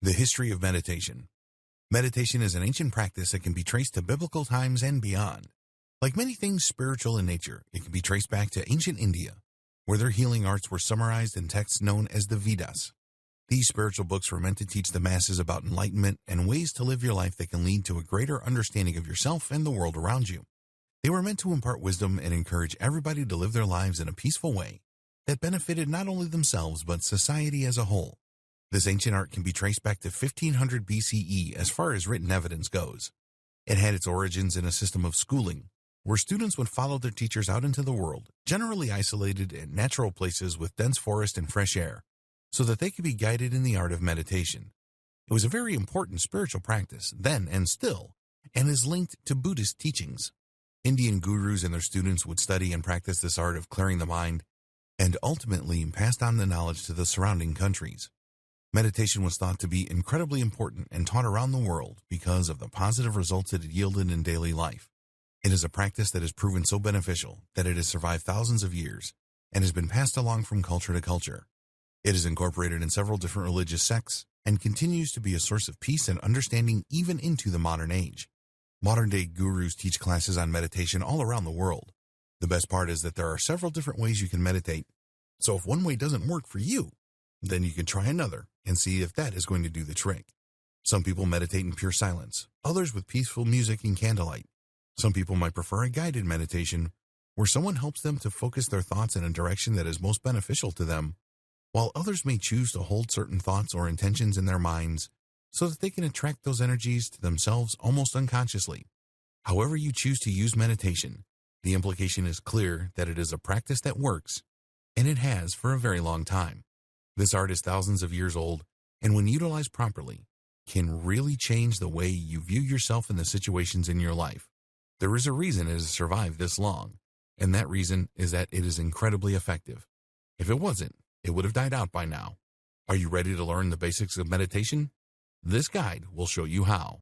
The history of meditation. Meditation is an ancient practice that can be traced to biblical times and beyond. Like many things spiritual in nature, it can be traced back to ancient India, where their healing arts were summarized in texts known as the Vedas. These spiritual books were meant to teach the masses about enlightenment and ways to live your life that can lead to a greater understanding of yourself and the world around you. They were meant to impart wisdom and encourage everybody to live their lives in a peaceful way that benefited not only themselves but society as a whole. This ancient art can be traced back to 1500 BCE as far as written evidence goes. It had its origins in a system of schooling, where students would follow their teachers out into the world, generally isolated in natural places with dense forest and fresh air, so that they could be guided in the art of meditation. It was a very important spiritual practice then and still, and is linked to Buddhist teachings. Indian gurus and their students would study and practice this art of clearing the mind, and ultimately passed on the knowledge to the surrounding countries. Meditation was thought to be incredibly important and taught around the world because of the positive results it had yielded in daily life. It is a practice that has proven so beneficial that it has survived thousands of years and has been passed along from culture to culture. It is incorporated in several different religious sects and continues to be a source of peace and understanding even into the modern age. Modern-day gurus teach classes on meditation all around the world. The best part is that there are several different ways you can meditate, so if one way doesn't work for you, then you can try another and see if that is going to do the trick. Some people meditate in pure silence, others with peaceful music and candlelight. Some people might prefer a guided meditation where someone helps them to focus their thoughts in a direction that is most beneficial to them, while others may choose to hold certain thoughts or intentions in their minds so that they can attract those energies to themselves almost unconsciously. However you choose to use meditation, the implication is clear that it is a practice that works, and it has for a very long time. This art is thousands of years old, and when utilized properly, can really change the way you view yourself and the situations in your life. There is a reason it has survived this long, and that reason is that it is incredibly effective. If it wasn't, it would have died out by now. Are you ready to learn the basics of meditation? This guide will show you how.